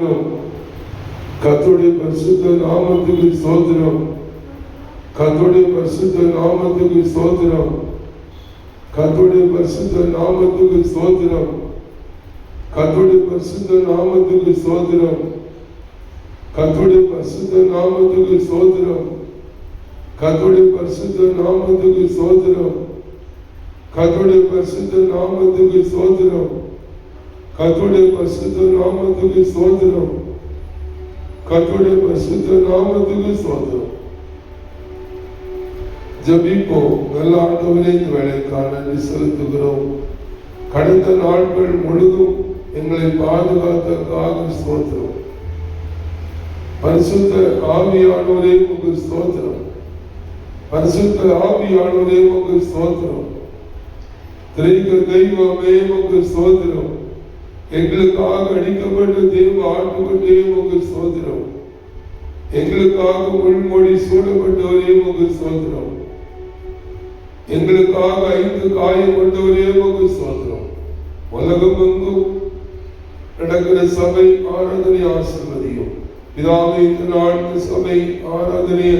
ஸ்தோத்திரம். கர்த்தருடைய பரிசுத்த நாமத்துக்கு ஸ்தோத்திரம். கர்த்தருடைய பரிசுத்த நாமத்துக்கு ஸ்தோத்திரம். கர்த்தருடைய பரிசுத்த நாமத்துக்கு ஸ்தோத்திரம். கர்த்தருடைய பரிசுத்த நாமத்துக்கு ஸ்தோத்திரம். கர்த்தருடைய பரிசுத்த நாமத்துக்கு ஸ்தோத்திரம். கர்த்தருடைய பரிசுத்த நாமத்துக்கு ஸ்தோத்திரம். கர்த்தருடைய பரிசுத்த நாமத்துக்கு ஸ்தோத்திரம். கர்த்தருடைய பரிசுத்த நாமத்துக்கு ஸ்தோத்திரம். கர்த்தருடைய பரிசுத்த நாமத்துக்கு ஸ்தோத்திரம். ஜெபிப்போம். நல்ல ஆண்டவரே, இந்த வேலைக்காக நன்றி செலுத்துகிறோம். கடந்த நாட்கள் முழுதும் எங்களை பாதுகாத்ததற்காக ஸ்தோத்திரம். பரிசுத்த ஆவியானவரே உமக்கு ஸ்தோத்திரம். பரிசுத்த ஆவியானவரே உமக்கு ஸ்தோத்திரம். திரைக்க தெய்வமே உமக்கு ஸ்தோத்திரம். எங்களுக்காக அடிக்கப்பட்ட தேவ ஆட்டுக்குட்டியே உமக்கு ஸ்தோத்திரம். எங்களுக்காக முள்மொழி சூடப்பட்டவரே உமக்கு ஸ்தோத்திரம். எங்களுக்காக 5 காயம் கொண்டவரே உமக்கு ஸ்தோத்திரம். உலகம் எங்கும் நடக்கிற சபை ஆராதனை ஆசீர்வதியும். பிதாவே, இந்த நாள் சபை ஆராதனையை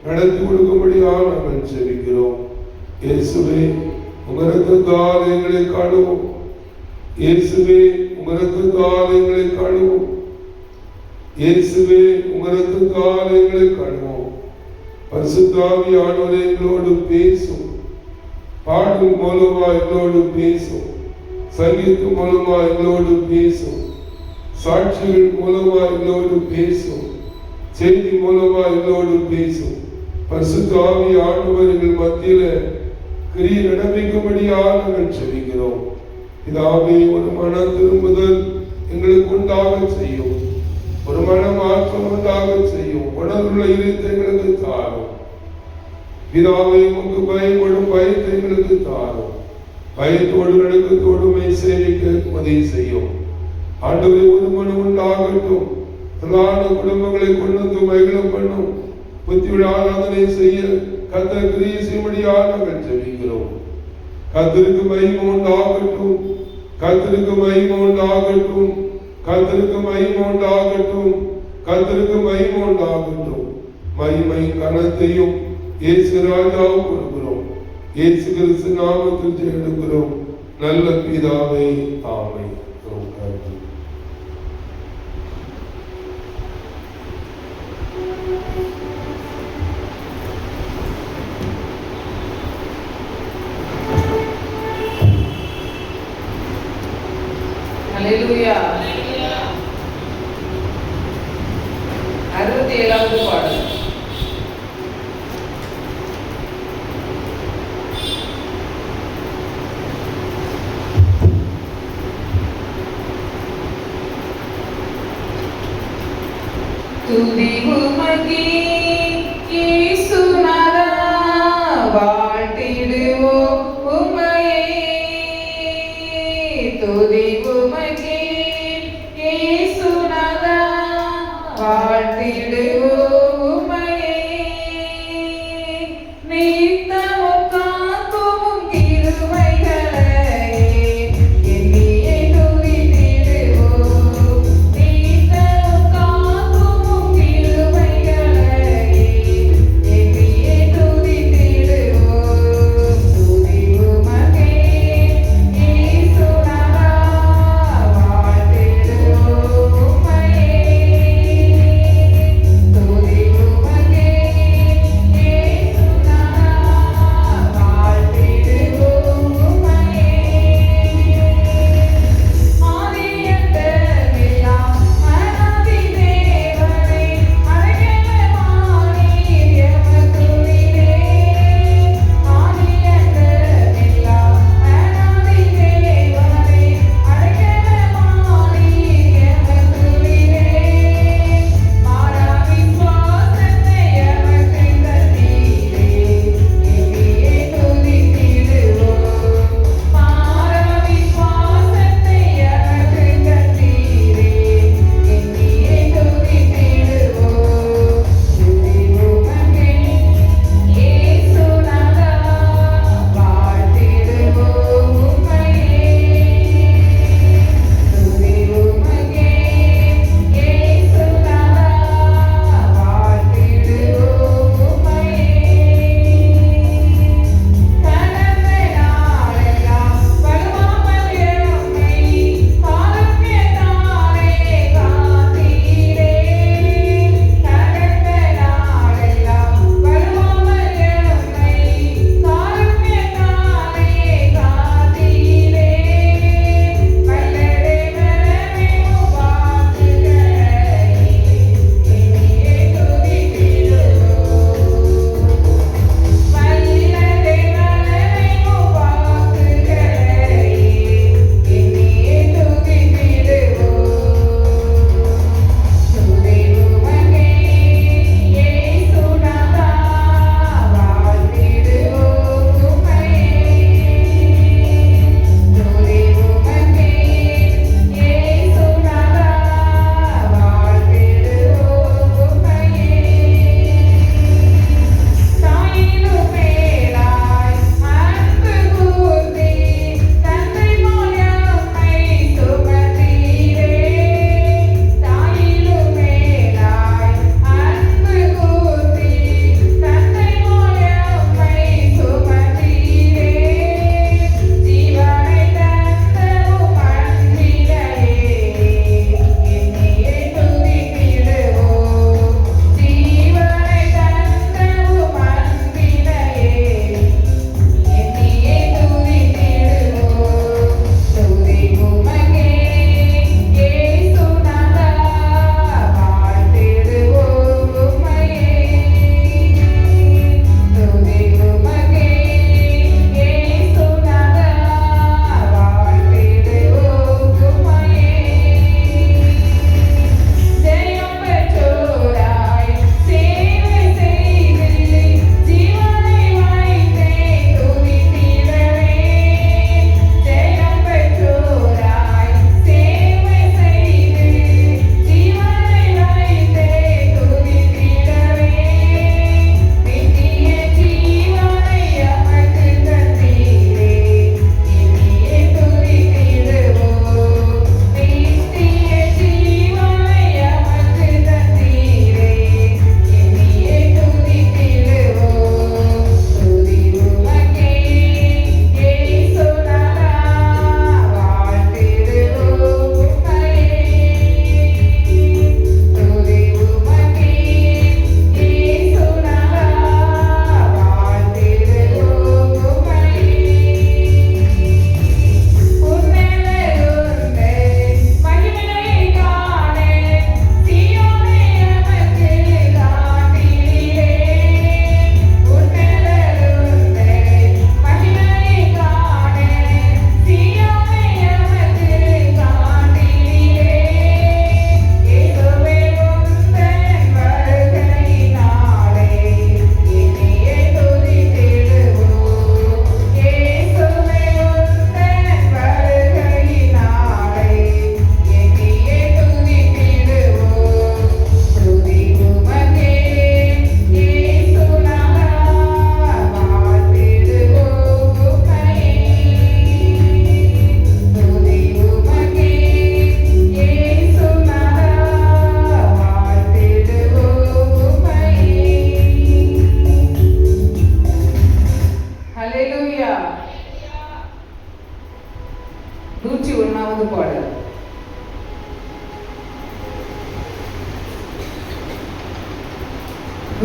நடத்தி கொடுக்கும்படியாக நாங்கள் ஜெபிக்கிறோம். இயேசுவே, உங்க இரத்தத்தால் எங்களை கழுவும். இயேசுவே, உங்க இரத்தத்தால் எங்களை கழுவும். இயேசுவே, உங்க இரத்தத்தால் எங்களை கழுவும். பரிசுத்த ஆவியானவரே எங்களோடு பேசும். பாடும் மூலமா எங்களோடு பேசும். சங்கீத மூலமா எங்களோடு பேசும். சாட்சிகள் மூலமா எங்களோடு பேசும். செய்தி மூலமா எங்களோடு பேசும். பரிசுத்த ஆவியானவர் எங்கள் மத்தியில கிரியை நடப்பிக்கும்படியாக நாங்கள் ஜெபிக்கிறோம். பிதாவே, ஒரு மன திரும்புதல் எங்களுக்கு உண்டாக செய்யும். ஒரு மன மாற்றம் உண்டாக செய்யும். உணர்வுள்ள இருத்தை எங்களுக்கு தாரும். பிதாவே, உமக்கு பயப்படும் பயத்தை எங்களுக்கு தாரும். பயத்தோடு நடுக்கத்தோடு சேவிக்க உதவி செய்யும். ஆண்டவரே, ஒரு மனம் உண்டாகட்டும். பிரதான குடும்பங்களை கொண்டு வந்து மகிழ பண்ணும். புத்தியுள்ள ஆராதனை செய்ய கர்த்தர் கிரியை செய்யும்படியாக நாங்கள் ஜெபிக்கிறோம். கர்த்தருக்கு மகிமை உண்டாகட்டும். கர்த்தருக்கு மகிமை உண்டாகட்டும். கர்த்தருக்கு மகிமை உண்டாகட்டும். கர்த்தருக்கு மகிமை உண்டாகட்டும். மகிமை கனத்தையும் இயேசு ராஜாவுக்கு கொடுக்கிறோம். இயேசு கிறிஸ்து நாமத்தில் ஜெபிக்கிறோம் நல்ல பிதாவே, ஆமென். ஹல்லேலூயா. 67வது பாடல். துதி உமக்கே இயேசுநாதா, வாழ்த்திடுவோம் உம்மையே. துதி உமக்கே இயேசுநாதா, வாழ்த்திடுவோம் உம்மையே. நித்தமும் காக்கும் கிருபைகளை எண்ணியே துதித்திடுவோம். நித்தமும் காக்கும் கிருபைகளை எண்ணியே துதித்திடுவோம். துதி உமக்கே இயேசுநாதா, வாழ்த்திடுவோம் உம்மையே. துதி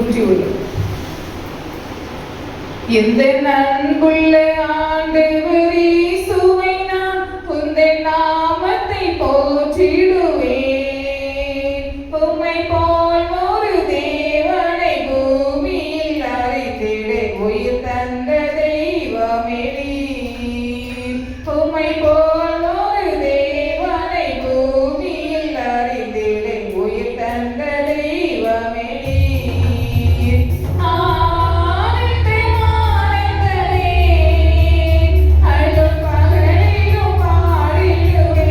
101. எந்த அன்புள்ள ஆண்டவர் இயேசுவை நான் உந்தன் நாமத்தை போற்றிடுவேன். உம்மை போல் ஒரு தேவனை பூமியில் அறிந்திட உயிர் தந்த தெய்வமே நீர். உம்மை போல் ஒரு தேவனை பூமியில் அறிந்திட உயிர் தந்த தெய்வமே நீர். ஆனந்தம் ஆனந்தமே அழும் பகலிலும் பாடிடுவேன்.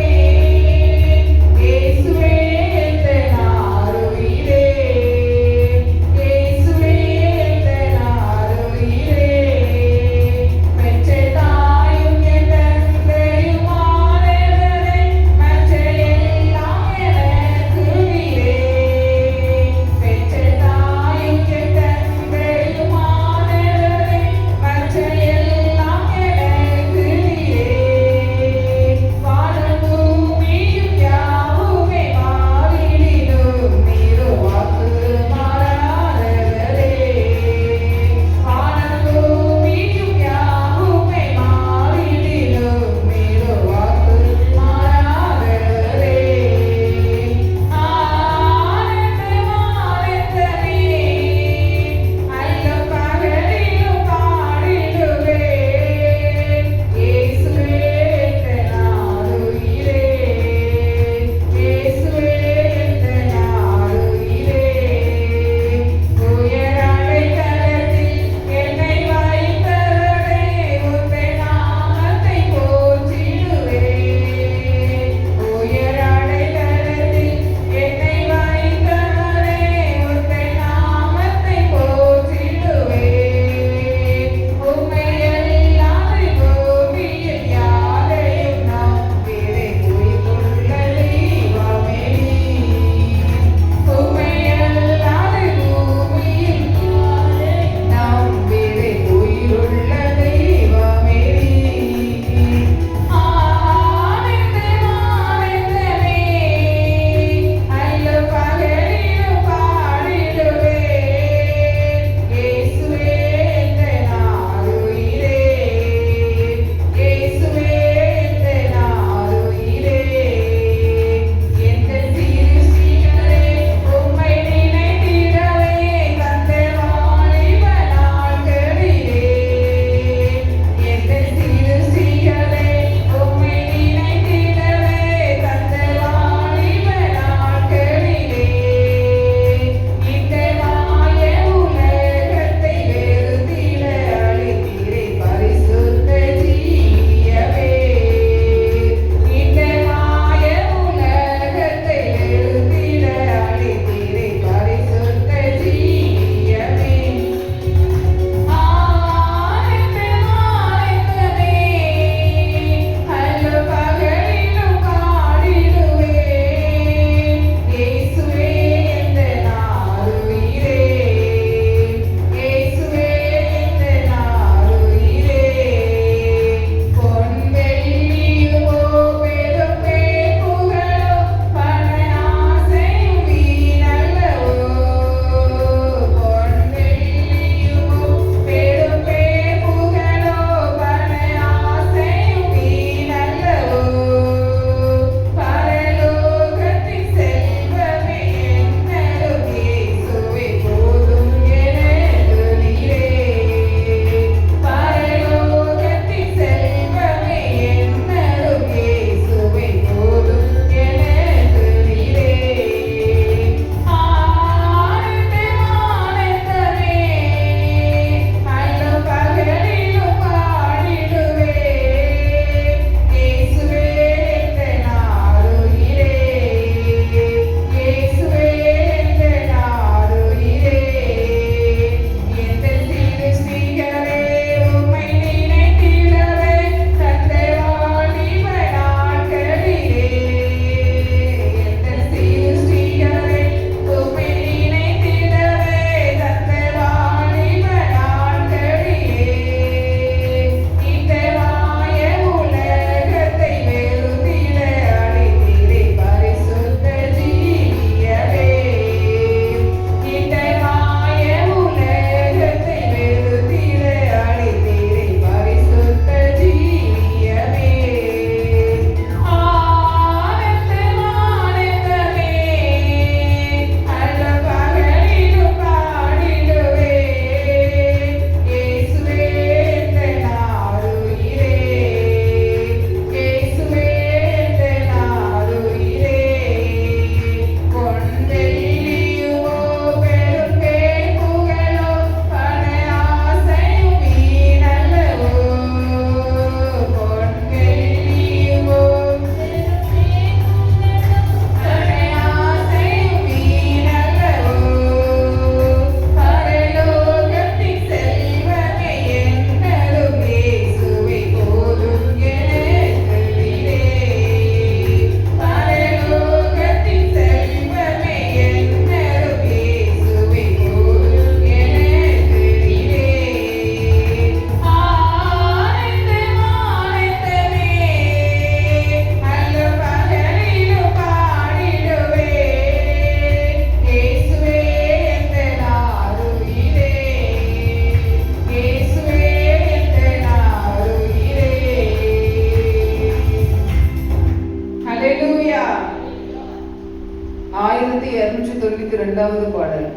1292வது பாடல்.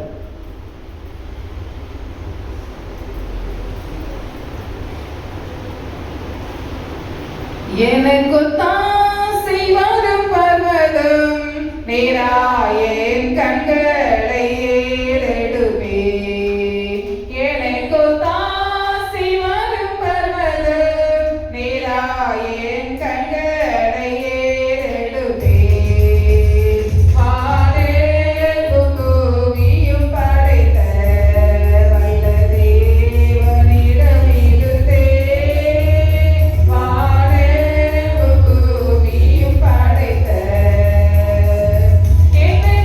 எனக்கு தாசை வரும் பர்வதம் நேராயன் கண்களை ஏறெடுவே. எனக்கு தாசை வரும் பர்வதம் நேராயன் கண்களை ஏறெடுவே. வானேழும் பூமியும் படைத்த வல்ல தேவனிடமிருந்தே. வானேழும் பூமியும் படைத்த என்னை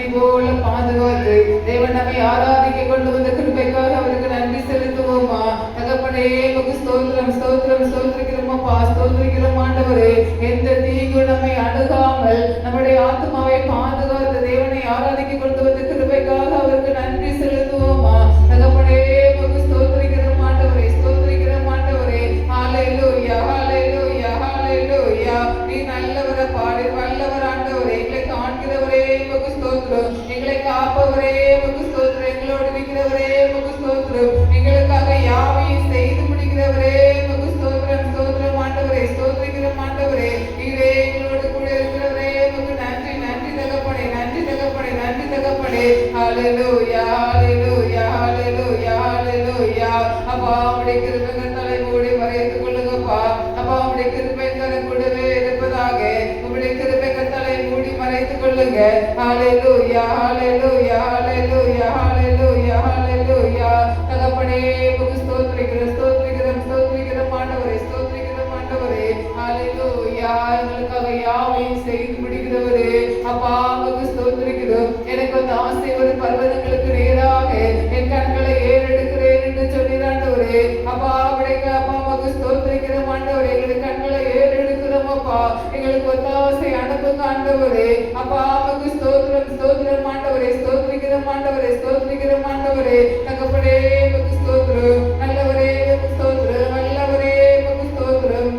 கண்மணி போல பாதுகாத்து தேவன் நம்மை ஆராதிக்க கொண்டு வந்த கிருபைக்காக அவருக்கு நன்றி செலுத்துவோமா. தகப்பனே உமக்கு ஸ்தோத்திரம் ஸ்தோத்திரம் ஸ்தோத்திரிக்கிறோமப்பா, ஸ்தோத்திரிக்கிறோம் ஆண்டவரே. எந்த தீங்கு நம்மை அணுகாமல் நம்முடைய ஆத்மாவை பாதுகாத்து தேவனை ஆராதிக்க கொண்டு வந்த கிருபைக்காக அவருக்கு நன்றி செலுத்துவோமா. தகப்பனே உமக்கு ஸ்தோத்திரிக்கிறோம் ஆண்டவரே, ஸ்தோத்திரிக்கிறோம் ஆண்டவரே. ஹalleluya ஹalleluya ஹalleluya. நீ நல்லவரே, பாடி வல்லவர் ஆண்டவரே. எங்களை காண்கிறவரே உமக்கு ஸ்தோத்திரம், எங்களை காப்பவரே உமக்கு ஸ்தோத்திரம், எங்களோடு இருக்கிறவரே உமக்கு ஸ்தோத்திரம், எங்களுக்காக யாவையும் செய்து முடிக்கிறவரே உமக்கு ஸ்தோத்திரம் ஸ்தோத்திரம் ஆண்டவரே. ஸ்தோத்திரிக்கிறோம் ஆண்டவரே. நீரே எங்களோடு கூட இருக்கிறவரே உமக்கு நன்றி நன்றி தகப்பனே, நன்றி தகப்பனே, நன்றி தகப்பனே. ஹalleluya ஹalleluya ஹalleluya ஹalleluya. அப்பா உம்முடைய கிருபைகள் தலை மூடி மறைத்துக் கொள்ளுங்கப்பா. அப்பா உம்முடைய கிருபைகள் கூடவே இருப்பதாக உம்முடைய கிருபைகள் தலை மூடி மறைத்துக் கொள்ளுங்க. ஹalleluya ஹalleluya ஹalleluya ஹalleluya ஹalleluya. தகப்பனே உமக்கு ஸ்தோத்திரிக்கிறோம் ஸ்தோத்திரிக்கிறோம் ஸ்தோத்திரிக்கிறோம் ஆண்டவரே, ஸ்தோத்திரிக்கிறோம் ஆண்டவரே. ஹalleluya. எங்களுக்காக யாவையும் செய்து முடிக்கிறவரே அப்பா உமக்கு ஸ்தோத்திரிக்கிறோம். எனக்கு அந்த ஆசை ஒரு பர்வதங்களுக்கு நேராக என் கண்களை ஏறெடுக்கிறேன் என்று சொன்னாண்டவரே. அப்பா அப்படிங்க அப்பா உமக்கு ஸ்தோத்திரிக்கிறோம் ஆண்டவரே. எங்களுடைய கண்களை ஏறெடுக்கிறோம் அப்பா, எங்களுக்கு ஒத்தாசை அனுப்புங்க ஆண்டவரே. அப்பா உமக்கு ஸ்தோத்திரம் ஸ்தோத்திரம் ஆண்டவரே, ஸ்தோத்திரிக்கிறோம் ஆண்டவரே, ஸ்தோத்திரிக்கிறோம் ஆண்டவரே. தகப்பனே உமக்கு ஸ்தோத்திரம், நல்லவரே உமக்கு ஸ்தோத்திரம், வல்லவரே உமக்கு ஸ்தோத்திரம்,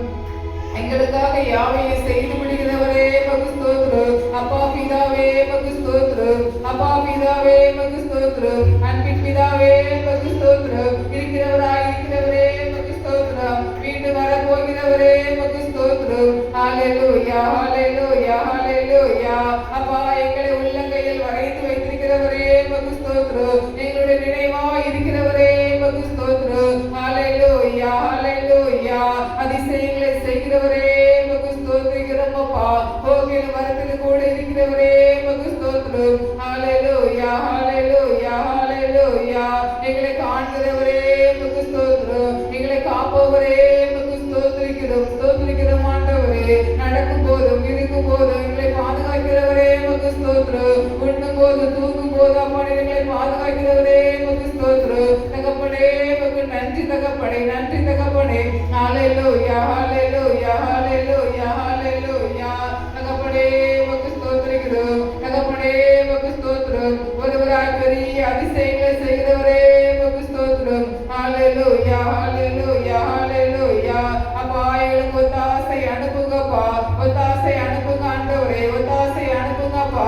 எங்களுக்காக யாவையும் செய்து முடிக்கிறவரே உமக்கு ஸ்தோத்திரம். அப்பா பிதாவே உமக்கு ஸ்தோத்திரம், அப்பா பிதாவே உமக்கு ஸ்தோத்திரம், அன்பின் பிதாவே உமக்கு ஸ்தோத்திரம், இருக்கிறவராய் இருக்கிறவரே உமக்கு ஸ்தோத்திரம், மீண்டும் வர போகிறவரே உமக்கு ஸ்தோத்திரம். ஹalleluya ஹalleluya ஹalleluya. அப்பா எங்களை உள்ளங்கையில் வரைந்து வைத்திருக்கிறவரே உமக்கு ஸ்தோத்திரம், எங்களுடைய நினைவாய் இருக்கிறவரே உமக்கு ஸ்தோத்திரம். ஹalleluya ஹalleluya. அதிசயங்களை செய்கிறவரே உமக்கு ஸ்தோத்திரிக்கிறோம் அப்பா. போகிலும் வரத்தில் கூட இருக்கிறவரே உமக்கு ஸ்தோத்திரம். ஹalleluya ஹalleluya ஹalleluya. எங்களை காண்கிறவரே உமக்கு ஸ்தோத்திரம், எங்களை காப்பவரே உமக்கு ஸ்தோத்திரிக்கிறோம் ஸ்தோத்திரிக்கிறோம் ஆண்டவரே. நடக்கும் போதும் இருக்கும் போதும் எங்களை பாதுகாக்கிறவரே உமக்கு ஸ்தோத்திரம், உண்ணும் போது தூங்கும் போது அப்பா எங்களை பாதுகாக்கிறவரே உமக்கு ஸ்தோத்திரம். தகப்பனே உமக்கு நன்றி தகப்பனே, நன்றி தகப்பனே. ஹalleluya ஹalleluya ஹalleluya ஹalleluya. தகப்பனே உமக்கு ஸ்தோத்திரிக்கிறோம், தகப்பனே உமக்கு ஸ்தோத்திரம். ஒருவராய் பெரிய அதிசயங்களை செய்கிறவரே உமக்கு ஸ்தோத்திரம். ஹalleluya ஹalleluya ஹalleluya. அப்பா எங்களுக்கு ஒத்தாசை அனுப்புங்கப்பா, ஒத்தாசை அனுப்புங்க ஆண்டவரே, ஒத்தாசை அனுப்புங்கப்பா.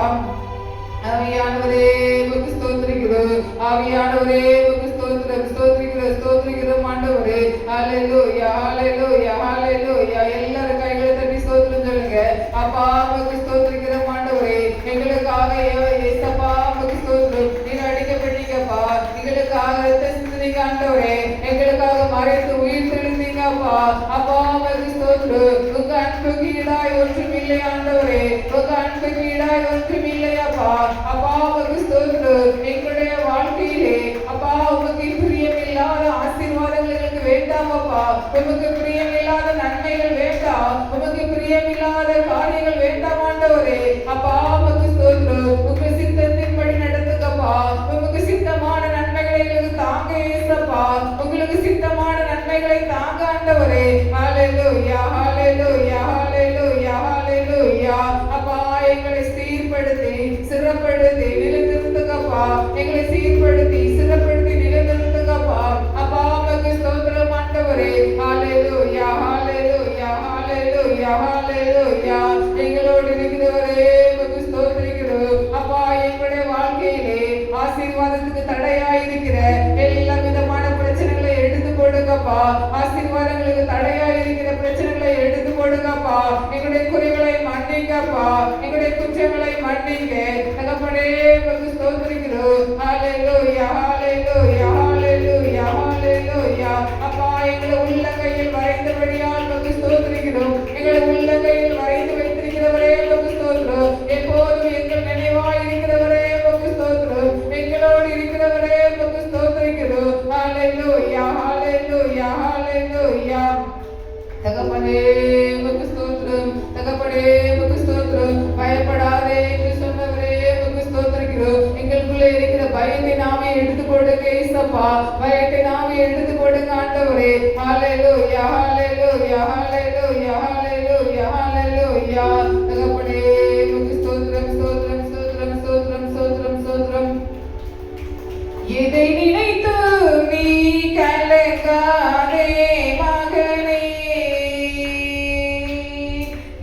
ஆவியானவரே உமக்கு ஸ்தோத்திரிக்கிறோம், ஆவியானவரே உமக்கு ஸ்தோத்திரம் ஸ்தோத்திரிக்கிறோம் ஸ்தோத்திரிக்கிறோம் ஆண்டவரே. ஹalleluya ஹalleluya ஹalleluya. எல்லாரும் கைகளை தட்டி ஸ்தோத்திரம் சொல்லுங்க. அப்பா உமக்கு ஸ்தோத்திரிக்கிறோம் ஆண்டவரே. எங்களுக்காக இயேசப்பா உமக்கு ஸ்தோத்திரம். நீங்க அடிக்கப்பட்டீங்கப்பா, எங்களுக்காக ரத்த சிந்தினீங்க ஆண்டவரே, எங்களுக்காக மறைத்து உயிர் தெழுந்தீங்கப்பா. அப்பா உமக்கு ஸ்தோத்திரம். உங்க அன்புக்கு ஈடாய் ஒன்றுமில்லை ஆண்டவரே, உங்க அன்புக்கு ஈடாய் ஒன்றுமில்லையாப்பா. அப்பா உமக்கு ஸ்தோத்திரம். எங்களுடைய வாழ்க்கையிலே அப்பா உமக்கு பிரியமில்லாத ஆசீர்வாதங்கள் எங்களுக்கு வேண்டாம் அப்பா, உமக்கு பிரியமில்லாத நன்மைகள் வேண்டாம், உமக்கு பிரியமில்லாத காரியங்கள் வேண்டாம் ஆண்டவரே. அப்பா உமக்கு ஸ்தோத்திரம். உங்க சித்தத்தின்படி நடந்துக்கப்பா, உமக்கு சித்தமான நன்மைகளை எங்களுக்கு தாங்க ஏசப்பா, உங்களுக்கு சித்தமான நன்மைகளை தாங்க ஆண்டவரே. ஹalleluya ஹalleluya ஹalleluya ஹalleluya. அப்பா எங்களை சீர்படுத்தி சிறப்படுத்தி நிலைநிறுத்துங்கப்பா, எங்களை சீர்படுத்தி சிறப்படுத்தி நிலைநிறுத்துங்கப்பா. அப்பா உமக்கு ஸ்தோத்திரம் ஆண்டவரே. ஹalleluya ஹalleluya ஹalleluya ஹalleluya. எங்களோடு இருக்கிறவரே உமக்கு ஸ்தோத்திரிக்கிறோம். அப்பா எங்களுடைய வாழ்க்கையிலே ஆசீர்வாதத்துக்கு தடையாய் இருக்கிற எல்லா விதமான பிரச்சனைகளை எடுத்து போடுங்கப்பா, ஆசீர்வாதங்களுக்கு தடையாய் இருக்கிற பிரச்சனைகளை எடுத்து போடுங்கப்பா. எங்களுடைய குறைகளை மன்னிங்கப்பா, எங்களுடைய குற்றங்களை மன்னிங்க தகப்பனே உமக்கு ஸ்தோத்திரிக்கிறோம். ஹalleluya ஹalleluya ஹalleluya ஹalleluya. அப்பா எங்களை உள்ளங்கையில் வரைந்தபடியால் உமக்கு ஸ்தோத்திரிக்கிறோம், எங்களை உள்ளங்கையில் வரைந்து வைத்திருக்கிறவரே உமக்கு ஸ்தோத்திரம். எப்போதும் எங்கள் நினைவாய் இருக்கிறவரே உமக்கு ஸ்தோத்திரம், எங்களோடு இருக்கிறவரே உமக்கு ஸ்தோத்திரிக்கிறோம். ஹalleluya ஹalleluya ஹalleluya. தகப்பனே உமக்கு ஸ்தோத்திரம், தகப்பனே உமக்கு ஸ்தோத்திரம். பயப்படாதே என்று சொன்னவரே உமக்கு ஸ்தோத்திரிக்கிறோம். ஏசப்பா வயட்டு நாவை எடுத்து போடுங்க ஆண்டவரே. ஹalleluya ஹalleluya ஹalleluya ஹalleluya ஹalleluya. தகப்பனே உமக்கு ஸ்தோத்திரம் ஸ்தோத்திரம் ஸ்தோத்திரம் ஸ்தோத்திரம் ஸ்தோத்திரம் ஸ்தோத்திரம். எதை நினைத்து நீ கலங்காதே மகனே,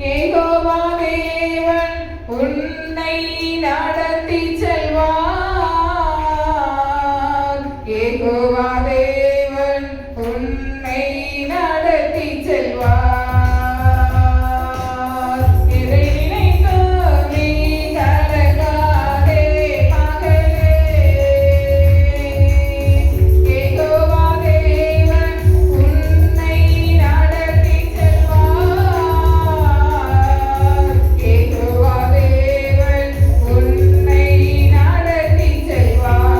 யெகோவா தேவன் உன்னை நடத்தி செல்வார். யெகோவா தேவன் உன்னை நடத்தி செல்வார். எதை நினைத்து நீ கலங்காதே மகனே, யெகோவா தேவன் உன்னை நடத்தி செல்வார். யெகோவா தேவன் உன்னை நடத்தி செல்வார்.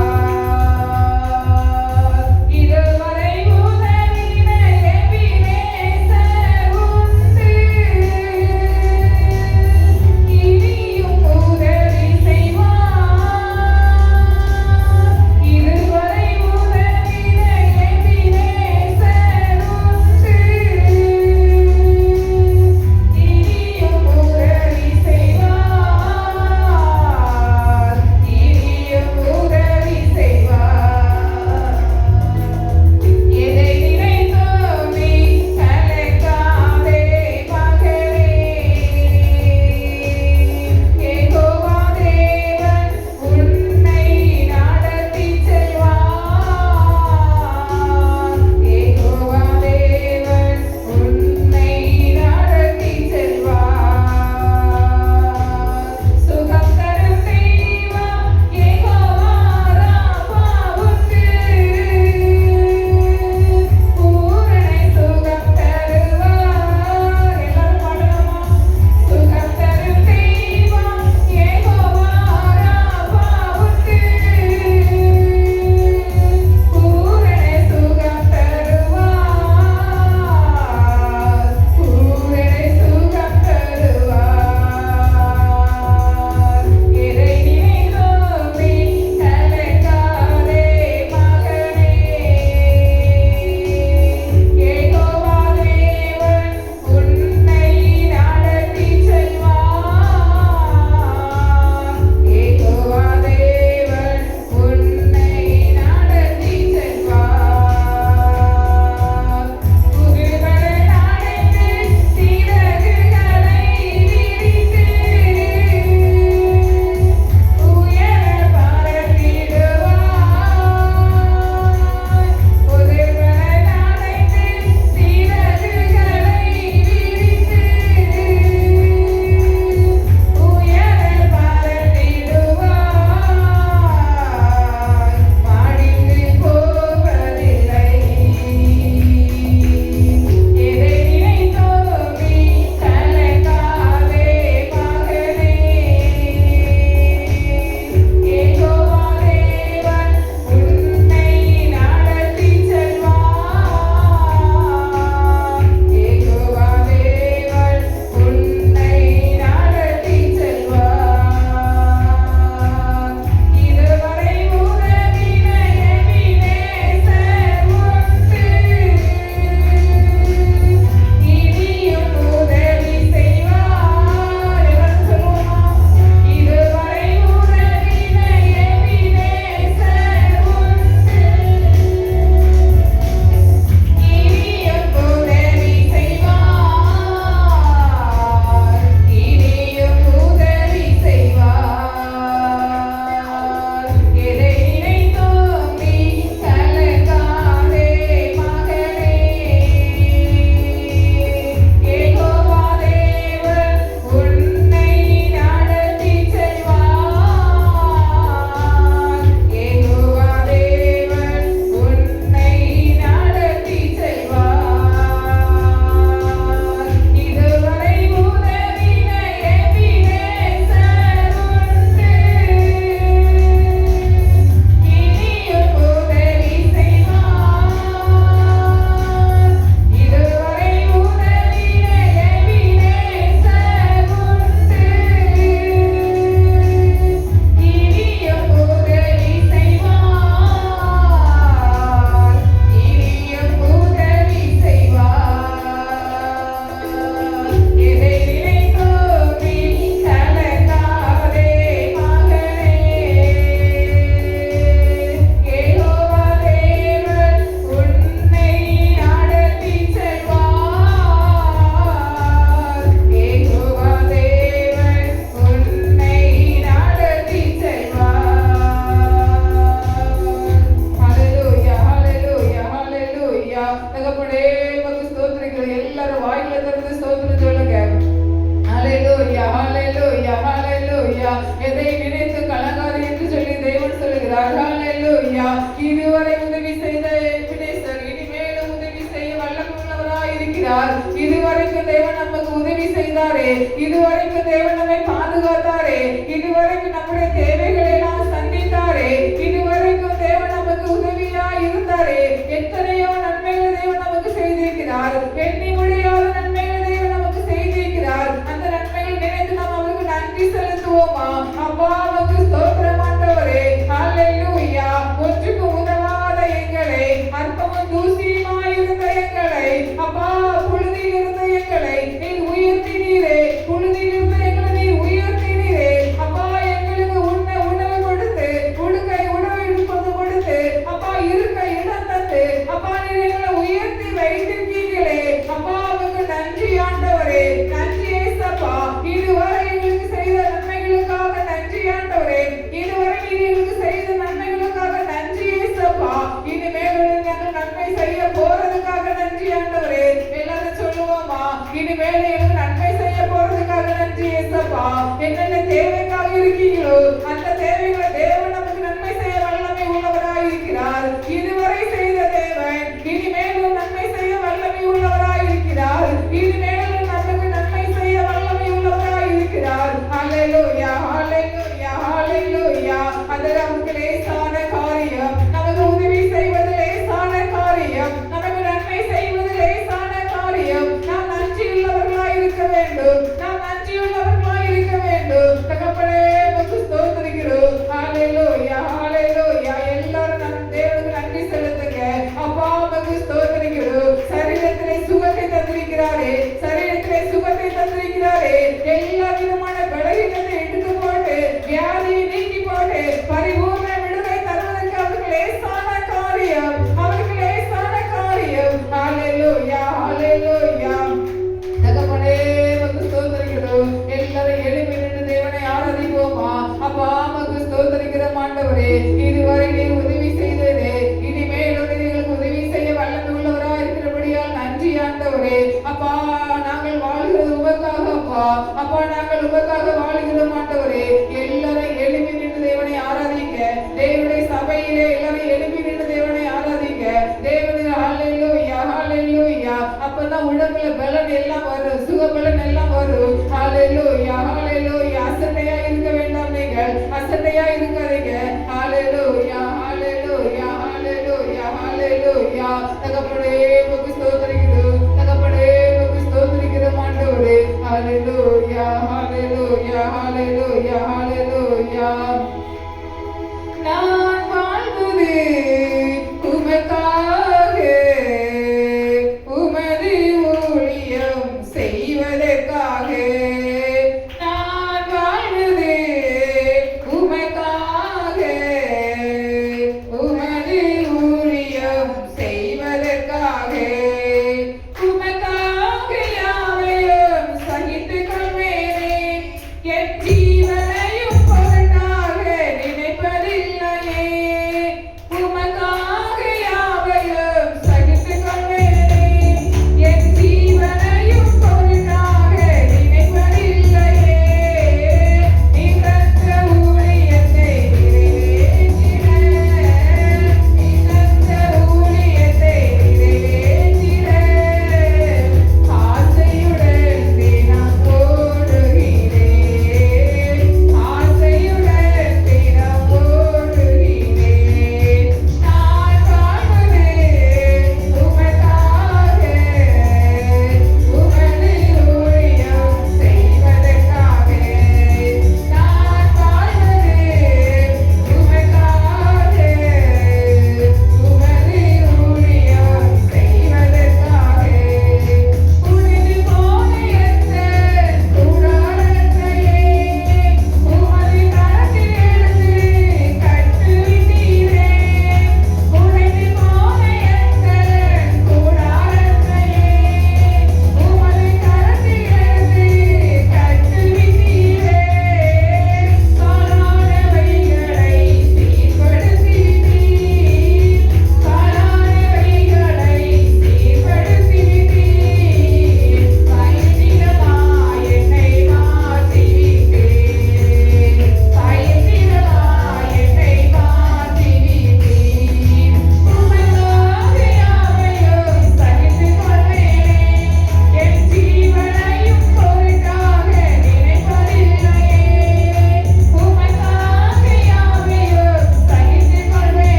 இருக்கிறார். ஹalleluya. இதுவரை உதவி செய்த எபினேசர் இனிமேலும் உதவி செய்ய வல்லமையுள்ளவராய் இருக்கிறார். இதுவரைக்கும் தேவன் நமக்கு உதவி செய்தாரே, இதுவரைக்கும் தேவன் நம்மை பாதுகாத்தாரே, இதுவரைக்கும் நம்முடைய தேவைகளை எல்லாம் சந்தித்தாரே, இதுவரைக்கும் தேவன் நமக்கு உதவியா இருந்தாரே. எத்தனையோ நன்மைகள் தேவன் நமக்கு செய்திருக்கிறார். எண்ணி முடியாத நன்மைகள் தேவன் நமக்கு செய்திருக்கிறார். அந்த நன்மைகளை நினைத்து நாம் அவருக்கு நன்றி செலுத்துவோமா? அப்பா நமக்கு ஸ்தோத்திரம் ஆண்டவரே. ஹalleluya. ஒன்றுக்கு உதவாத எங்களை, அற்பமும் தூசியுமாய் இருந்த எங்களை, அப்பா புழுதியில் இருந்த எங்களை நீர் உயர்த்தினீரே. புழுதியில் இருந்த எங்களை நீர் உயர்த்தினீரே. அப்பா எங்களுக்கு உண்ண உணவு கொடுத்து, உடுக்க உணவு கொடுத்து, அப்பா இருக்க இடம் தந்து, அப்பா நீர் எங்களை உயர்த்தி வைத்திருக்கீங்களே. அப்பா உங்களுக்கு நன்றி ஆண்டவரே. நன்றி ஏசப்பா. இதுவரை எங்களுக்கு செய்த நன்மைகளுக்காக நன்றி ஆண்டவரே. இதுவரை நீர் எங்களுக்கு செய்த நன்மைகளுக்காக நன்றி ஏசப்பா. இனிமேலும் நாங்கள் நன்மை செய்ய போறதுக்காக நன்றி ஆண்டவரே. எல்லாரும் சொல்லுவோமா? இனிமேல் எனக்கு நன்மை செய்ய போறதுக்காக நன்றி ஏசப்பா. என்னென்ன தேவைக்காக இருக்கீங்களோ அந்த தேவைகளை தேவன் நமக்கு நன்மை செய்ய வல்லமை உள்ளவராய் இருக்கிறார். இதுவரை செய்த தேவன் இனிமேலும் நன்மை செய்ய வல்லமை உள்ளவராய் இருக்கிறார். இனிமேலும் நமக்கு நன்மை செய்ய வல்லமை உள்ளவராய் இருக்கிறார். ஹalleluya, ஹalleluya, ஹalleluya. அது நமக்கு லேசான காரியம். நமக்கு உதவி செய்வது லேசான காரியம். நமக்கு நன்மை செய்வது லேசான காரியம். நாம் நன்றியுள்ளவர்களாய் இருக்க வேண்டும். நாம் நன்றியுள்ளவர்களாய் இருக்க வேண்டும். தகப்பனே உமக்கு ஸ்தோத்திரிக்கிறோம். ஹalleluya, ஹalleluya. எல்லாரும் நம் தேவனுக்கு நன்றி செலுத்துங்க. அப்பா உமக்கு ஸ்தோத்திரிக்கிறோம். சரீரத்திலே சுகத்தை தந்திருக்கிறாரே, சரீரத்திலே சுகத்தை தந்திருக்கிறாரே. எல்லா விதமான பலவீனத்தை எடுத்து போட்டு, வியாதியை நீக்கி போட்டு, பரிபூர்ண விடுதலை தருவதற்கு அவருக்கு லேசான காரியம். அவருக்கு லேசான காரியம். ஹalleluya, ஹalleluya. தகப்பனே உமக்கு ஸ்தோத்திரிக்கிறோம். எல்லாரும் எழும்பி நின்று தேவனை ஆராதிப்போமா? அப்பா உமக்கு ஸ்தோத்திரிக்கிறோம் ஆண்டவரே. இதுவரை நீர் உதவி செய்ததே, இனிமேலும் எங்களுக்கு உதவி செய்ய வல்லமை உள்ளவராய் இருக்கிறபடியால் நன்றி ஆண்டவரே. அப்பா நாங்கள் வாழ்கிறது உமக்காக அப்பா. அப்பா நாங்கள் உமக்காக வாழ்கிறோம் ஆண்டவரே. எல்லாரும் எழும்பி நின்று தேவனை ஆராதிங்க. தேவனுடைய சபையிலே எல்லாரும் எழும்பி நின்று தேவனை ஆராதிங்க. தேவனுடைய ஹalleluya, ஹalleluya. அப்பதான் உடம்புல பலன் எல்லாம் வரும், சுக பலன் எல்லாம் வரும். ஹalleluya, ஹalleluya. அசட்டையா இருக்க வேண்டாம், நீங்கள் அசட்டையா இருக்காதீங்க. ஹalleluya, ஹalleluya.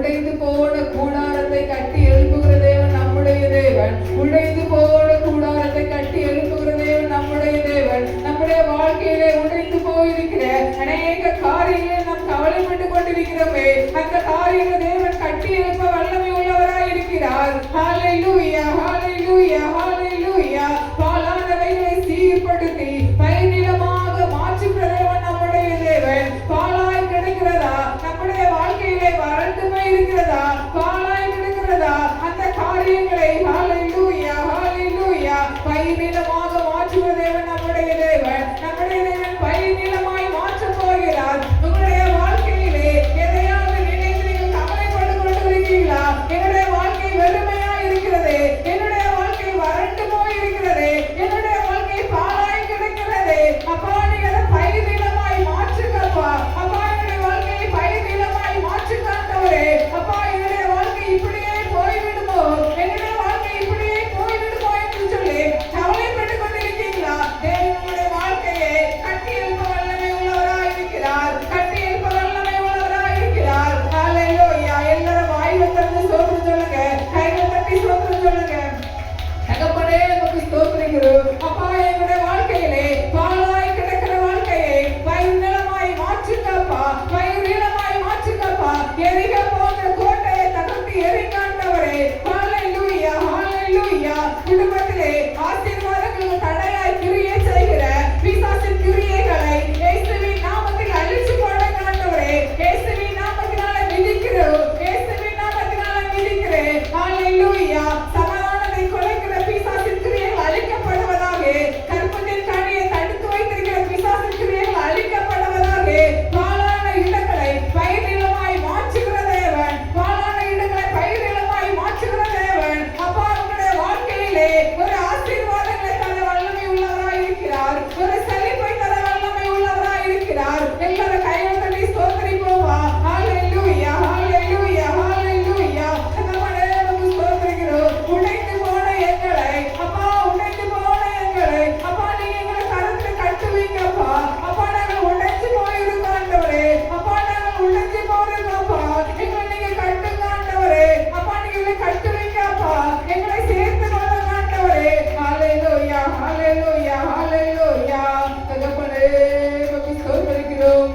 உடைந்து போன கூடாரத்தை கட்டி எழுப்புகிற தேவன் நம்முடைய தேவன். உடைந்து போன கூடாரத்தை கட்டி எழுப்புகிற தேவன் நம்முடைய தேவன். நம்முடைய வாழ்க்கையிலே உடைந்து போயிருக்கிற அநேக காரியங்களை நாம் கவலைப்பட்டு கொண்டிருக்கிறோமே, அந்த காரியங்களை தேவன் கட்டி எழுப்ப வல்லமை உள்ளவராய் இருக்கிறார். ஹalleluya ஹalleluya ஹalleluya. பாலானவைகளை சீர்படுத்தி பயிர்நிலமாக மாற்றுகிற தேவன் நம்முடைய தேவன். பாலாய் கிடக்கிறதா நம்முடைய வாழ்க்கையிலே வறண்டு போய் இருக்கிறதா, பாலாய் கிடக்கிறதா அந்த காரியங்களை ஹalleluya ஹalleluya பயிர்நிலமாக மாற்றுகிற தேவன் நம்முடைய தேவன். நம்முடைய தேவன் பயிர்நிலமாய் மாற்றப் போகிறார். உங்களுடைய வாழ்க்கையிலே எதையாவது நினைத்து நீங்கள் கவலைப்பட்டு கொண்டிருக்கிறீர்களா? என்னுடைய வாழ்க்கை வெறுமையா இருக்கிறது, என்னுடைய வாழ்க்கை வறண்டு போய் இருக்கிறது, என்னுடைய வாழ்க்கை பாழாய் கிடக்கிறது. அப்பா நீங்க அதை பயிர்நிலமாய் மாற்றுங்கப்பா. அப்பா என்னுடைய வாழ்க்கையை பயிர்நிலமாய் மாற்றுங்காண்டவரே. அப்பா என்னுடைய வாழ்க்கை இப்படியே போய்விடுமோ, என்னுடைய வாழ்க்கை இப்படியே போய்விடுமோ என்று சொல்லி கவலைப்பட்டு கொண்டிருக்கீங்களா? தேவன் உங்களுடைய வாழ்க்கையை கட்டி எழுப்ப வல்லமை உள்ளவராய் இருக்கிறார். கட்டி எழுப்ப வல்லமை உள்ளவராய் இருக்கிறார். ஹalleluya. எல்லாரும் வாயில திறந்து ஸ்தோத்திரம் சொல்லுங்க, கைகளை தட்டி ஸ்தோத்திரம் சொல்லுங்க. தகப்பனே உமக்கு ஸ்தோத்திரிக்கிறோம். அப்பா எங்களுடைய வாழ்க்கையிலே பாழாய் கிடக்கிற வாழ்க்கையை பயிர்நிலமாய் மாற்றுங்கப்பா, பயிர்நிலமாய் மாற்றுங்கப்பா. எரிக போன்ற கோட்டையை தகர்த்து எரிங்காண்டவரே. ஹalleluya ஹalleluya. குடும்பத்திலே ஆசீர்வாதங்களுக்கு தடையாய் கிரியை செய்கிற பிசாசின் கிரியைகளை இயேசுவின் நாமத்தில் அழிச்சு போடுங்காண்டவரே. இயேசுவின் நாமத்தினால மிதிக்கிறோம், இயேசுவின் நாமத்தினால மிதிக்கிறேன். ஹalleluya. சமாதானத்தை குலைக்கிற பிசாசின் கிரியைகள் அழிக்கப்படுவதாக. கற்பத்தின் கனியை தடுத்து வைத்திருக்கிற பிசாசின் கிரியைகள் அழிக்கப்படுவதாக. பாழான இடங்களை பயிர்நிலமாய் மாற்றுகிற தேவன். பாழான இடங்களை பயிர்நிலமாய் மாற்றுகிற தேவன். அப்பா உங்களுடைய வாழ்க்கையிலே ஒரு ஆசீர்வாதங்களை தர வல்லமை உள்ளவராய் இருக்கிறார். ஒரு செழிப்பை தர வல்லமை உள்ளவராய் இருக்கிறார். எல்லாரும் கைகளை தட்டி ஸ்தோத்திரிப்போமா. ஹalleluya ஹalleluya ஹalleluya. நம்மளே நமக்கு ஸ்தோத்திரிக்கிறோம். உடைந்து போன எங்களை அப்பா, உடைந்து போன எங்களை அப்பா நீங்க எங்களை கரத்துல கட்டுவீங்கப்பா. அப்பா நாங்கள் உடைஞ்சு போயிருக்கோம் ஆண்டவரே. அப்பா நாங்கள் உடைஞ்சு போயிருக்கோம்ப்பா. எங்களை நீங்க கட்டுங்க ஆண்டவரே. அப்பா நீங்க எங்களை கட்டுவீங்கப்பா. எங்களை சேர்த்து கொள்ளுங்க ஆண்டவரே. ஹalleluya ஹalleluya ஹalleluya. தகப்பனே உமக்கு ஸ்தோத்திரிக்கிறோம்.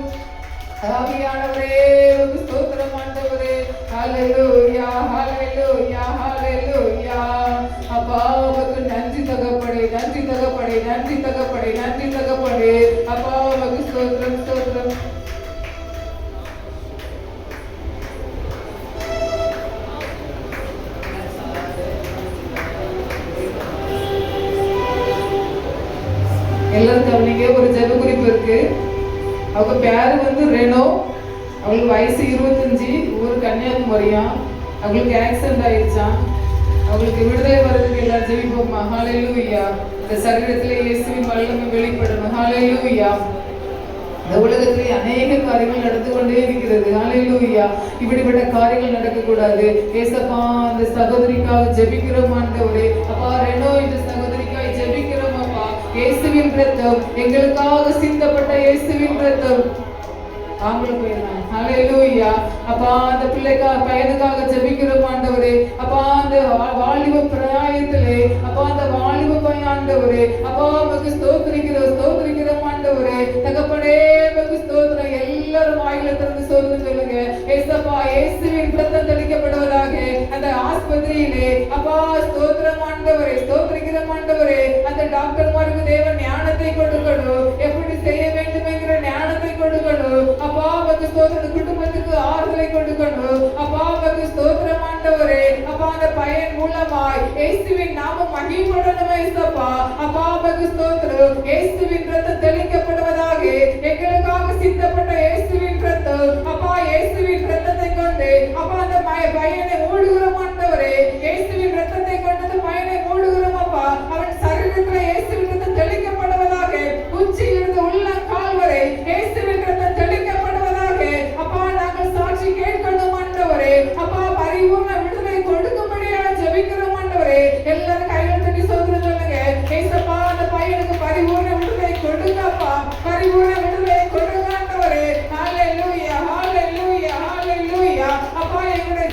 ஆவியானவரே உமக்கு ஸ்தோத்திரம் ஆண்டவரே. ஹalleluya ஹalleluya ஹalleluya. அப்பா உமக்கு நன்றி தகப்பனே, நன்றி தகப்பனே, நன்றி தகப்பனே, நன்றி தகப்பனே. அப்பா உமக்கு ஸ்தோத்திரம் ஸ்தோத்திரம். எல்லாரும் கவனிங்க, ஒரு ஜெப குறிப்பு இருக்கு. அவங்க பேரு வந்து ரெனோ, அவங்களுக்கு வயசு 25, ஊர் கன்னியாகுமரியா. அவங்களுக்கு ஆக்சிடென்ட் ஆயிடுச்சான். அவங்களுக்கு விடுதலை வர்றதுக்கு எல்லாரும் ஜெபிப்போமா. ஹalleluya. இந்த சரீரத்திலே இயேசுவின் வல்லமை வெளிப்படணும். ஹalleluya. இந்த உலகத்திலே அநேக காரியங்கள் நடந்து கொண்டே இருக்கிறது. ஹalleluya. இப்படிப்பட்ட காரியங்கள் நடக்கக்கூடாது. ஏசப்பா அந்த சகோதரிக்காக ஜெபிக்கிறோம் ஆண்டவரே. அப்பா ரெனோ இந்த சகோதரிக்காக ஜெபிக்கிறோம் அப்பா. இயேசுவின் இரத்தம், எங்களுக்காக சிந்தப்பட்ட இயேசுவின் இரத்தம். ஆம்பளை பையன். ஹalleluya. அப்பா அந்த பையனுக்காக ஜெபிக்கிறோம் ஆண்டவரே. அப்பா அந்த வாலிப பிராயத்திலே அப்பா அந்த வாலிப பையன் ஆண்டவரே. அப்பா உமக்கு ஸ்தோத்திரிக்கிறோம் ஸ்தோத்திரிக்கிறோம் ஆண்டவரே. தகப்பனே உமக்கு ஸ்தோத்திரம். எல்லாரும் வாயில திறந்து ஸ்தோத்திரம் சொல்லுங்க. ஏசப்பா இயேசுவின் இரத்தம் தெளிக்கப்படுவதாக அந்த ஆஸ்பத்திரியிலே. அப்பா ஸ்தோத்திரம் ஆண்டவரே, ஸ்தோத்திரிக்கிறோம் ஆண்டவரே. அந்த டாக்டர்மாருக்கு தேவன் ஞானத்தை கொடுக்கணும், எப்படி செய்ய வேண்டும் என்கிற ஞானத்தை கொடுக்கணும். அப்பா உமக்கு ஸ்தோத்திரம். குடும்பத்துக்கு ஆறுதலை கொடுக்கணும். அப்பா உமக்கு ஸ்தோத்திரம் ஆண்டவரே. அப்பா அந்த பையன் மூலமாய் இயேசுவின் நாமம் மகிமைப்படணும் ஏசப்பா. அப்பா உமக்கு ஸ்தோத்திரம். இயேசுவின் இரத்தம் தெளிக்கப்படுவதாக. எங்களுக்காக சிந்தப்பட்ட இயேசுவின் இரத்தம். அப்பா இயேசுவின் இரத்தத்தை கொண்டு அப்பா அந்த பையனை மூடுகிறோம் ஆண்டவரே. இயேசுவின் இரத்தத்தை கொண்டு அந்த பையனை மூடுகிறோம் அப்பா. அவன் சரீரத்தில் இயேசுவின் இரத்தம் தெளிக்கப்படுவதாக. உச்சியிலிருந்து உள்ளங்கால் வரை இயேசுவின் இரத்தம் தெளிக்கப்படுவதாக. அப்பா நாங்கள் சாட்சி கேட்கணும் ஆண்டவரே. அப்பா பரிபூர்ண விடுதலை கொடுக்கும்படியாக ஜெபிக்கிறோம் ஆண்டவரே. எல்லாரும் கைகளை தட்டி ஸ்தோத்திரம் சொல்லுங்க. ஏசப்பா அந்த பையனுக்கு பரிபூர்ண விடுதலை கொடுங்கப்பா. பரிபூர்ண விடுதலை கொடுங்க ஆண்டவரே. ஹalleluya ஹalleluya ஹalleluya. அப்பா எங்களுடைய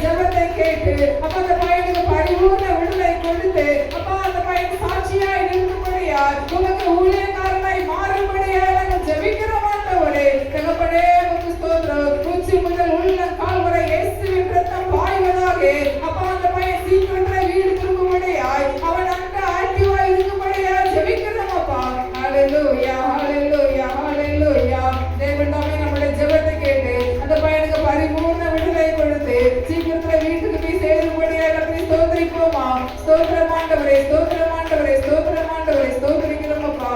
கேட்டு அப்ப அந்த பையனுக்கு பரிபூர்ண விடுதலை கொடுத்து அப்ப அந்த பையன் சாட்சியாய் இருக்கும்படியாய் உமக்கு ஊழியக்காரனாய் மாறும்படியாய் நாங்கள் ஜெபிக்கிறோம் ஆண்டவரே. தகப்பனே உமக்கு ஸ்தோத்திரம். உச்சி முதல் உள்ள கால் வரை இயேசுவின் ரத்தம் பாய்வதாக. அப்ப அந்த பையன் சீக்கிரத்துல வீடு திரும்பும்படியாய் அவன் அங்க ஆக்டிவா இருக்கும்படியாய் ஜெபிக்கிறோம் அப்பா. ஹalleluya ஹalleluya ஹalleluya. தேவன் தாமே நம்முடைய ஜெபத்தை கேட்டு அந்த பையனுக்கு பரிபூர்ண விடுதலை கொடுத்து சீக்கிரத்துல வீட்டுக்கு போய் சேரும்படியாக கர்த்தரை ஸ்தோத்திரிப்போமா. ஸ்தோத்திரம் ஆண்டவரே, ஸ்தோத்திரம் ஆண்டவரே, ஸ்தோத்திரம் ஆண்டவரே, ஸ்தோத்திரிக்கிறோம் அப்பா.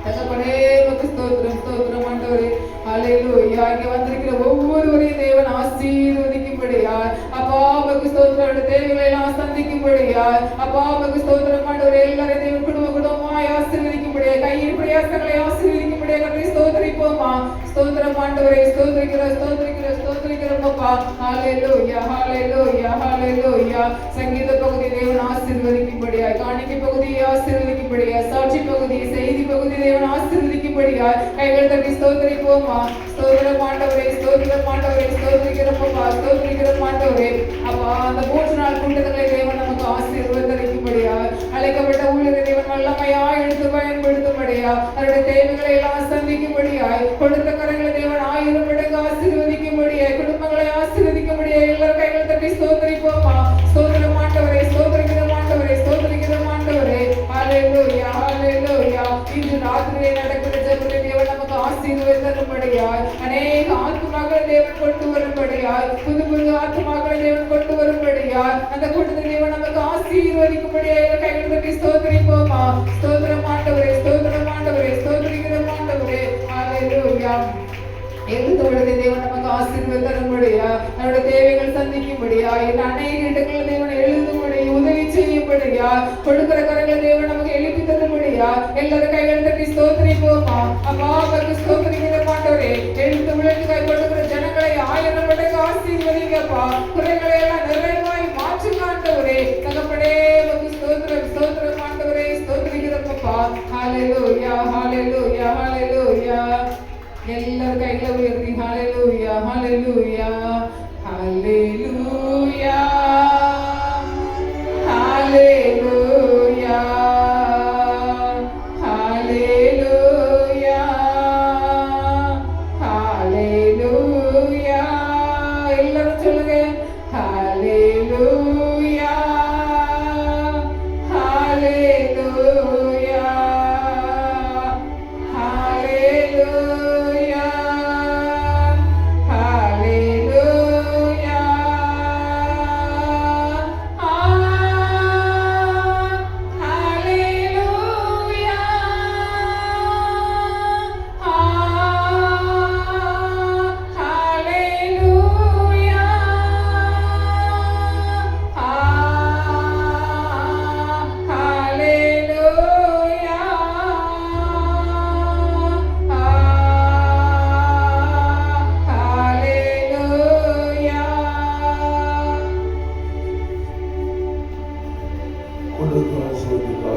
தகப்பனே உமக்கு ஸ்தோத்திரம், ஸ்தோத்திரம் ஆண்டவரே. ஹalleluya. இங்க வந்திருக்கிற ஒவ்வொருவரையும் தேவன் ஆசீர்வதிக்கும்படியாய் அப்பா உமக்கு ஸ்தோத்திரம். தேவைகளை எல்லாம் சந்திக்கும்படியாய் அப்பா உமக்கு ஸ்தோத்திரம் ஆண்டவரே. எல்லாரையும் தேவன் குடும்பமாய் ஆசீர்வதிக்கும்படியாய் கையின் பிரயாசங்களை ஆசீர்வதிக்கும்படியாய் கர்த்தரை ஸ்தோத்திரிப்போமா. ஸ்தோத்திரம் ஆண்டவரே, ஸ்தோத்திரிக்கிறோம், ஸ்தோத்திரிக்கிறோம், ஸ்தோத்திரிக்கிறோம் அப்பா. ஹalleluya ஹalleluya ஹalleluya. சங்கீத பகுதி தேவன் ஆசீர்வதிக்கும்படியாய், காணிக்கை பகுதியை ஆசீர்வதிக்கும்படியாய், சாட்சி பகுதி, செய்தி பகுதி தேவன் ஆசீர்வதிக்கும்படியாய் கைகள் தட்டி ஸ்தோத்திரிப்போமா. ஸ்தோத்திரம் ஆண்டவரே, ஸ்தோத்திரம் ஆண்டவரே, ஸ்தோத்திரிக்கிறோம் அப்பா, ஸ்தோத்திரிக்கிறோம் ஆண்டவரே. அப்பா அந்த 3 நாள் கூட்டங்களை தேவன் நமக்கு ஆசீர்வதிக்கும்படியாய் அழைக்கப்பட்ட ஊழியரை தேவன் வல்லமையாய் எடுத்து பயன்படுத்தும்படியாய் அவருடைய தேவைகளை எல்லாம் சந்திக்கும்படியாய் கொடுத்த கரங்களை தேவன் 1000 மடங்கு ஆசீர்வதிக்கும்படியாய் குடும்பங்களை ஆசீர்வதிக்கும்படியாய் எல்லாரும் கைகளை தட்டி ஸ்தோத்திரிப்போமா. ஸ்தோத்திரம் ஆண்டவரே, ஸ்தோத்திரிக்கிறோம் ஆண்டவரே, ஸ்தோத்திரிக்கிறோம் ஆண்டவரே. ஹalleluya ஹalleluya. இன்று ராத்திரியிலே நடக்கிற ஜெபத்தை தேவன் நமக்கு ஆசீர்வதிக்கும்படியாய் அநேக ஆத்துமாக்களை தேவன் கொண்டு வரும்படியாய் புது புது ஆத்துமாக்களை தேவன் கொண்டு வரும்படியாய் அந்த கூட்டத்தை தேவன் நமக்கு ஆசீர்வதிக்கும்படியாய் கைகள் தட்டி ஸ்தோத்திரிப்போமா. ஸ்தோத்திரம் ஆண்டவரே, ஸ்தோத்திரம் ஆண்டவரே, ஸ்தோத்திரிக்கிறோம் ஆண்டவரே. ஹalleluya. எழுதுவதை தேவன் நமக்கு ஆசீர்வதிக்கும்படியா அவருடைய தேவைகள் சந்திக்கும்படியா இந்த அநேக இடங்களில் தேவன் எழுதும்படி உதவி செய்யும்படியா கொடுக்கிற கரங்களை தேவன் நமக்கு எழுப்பி தரும்படியா எல்லாரும் கைகள் தட்டி ஸ்தோத்திரிப்போமா. அப்பா அவருக்கு ஸ்தோத்திரிக்கிற மாட்டவரே. எழுத்து விழுந்து கை கொடுக்கிற ஜனங்களை 1000 மடங்கு ஆசீர்வதிங்கப்பா. குறைகளை எல்லாம் நிறைவாய் மாற்று காண்டவரே. தகப்பனே உமக்கு ஸ்தோத்திரம், ஸ்தோத்திரம் ஆண்டவரே, ஸ்தோத்திரிக்கிறப்பா. ஹalleluya ஹalleluya ஹalleluya. எல்லாரும் கைகளை உயர்த்தி ஹalleluya ஹalleluya ஹalleluya ஹalleluya ஹalleluya ஹalleluya. எல்லாரும் சொல்லுங்க ஹalleluya ஹalleluya ஹalleluya ஹalleluya. கொடுத்து ஆசீர்வதிப்பார்.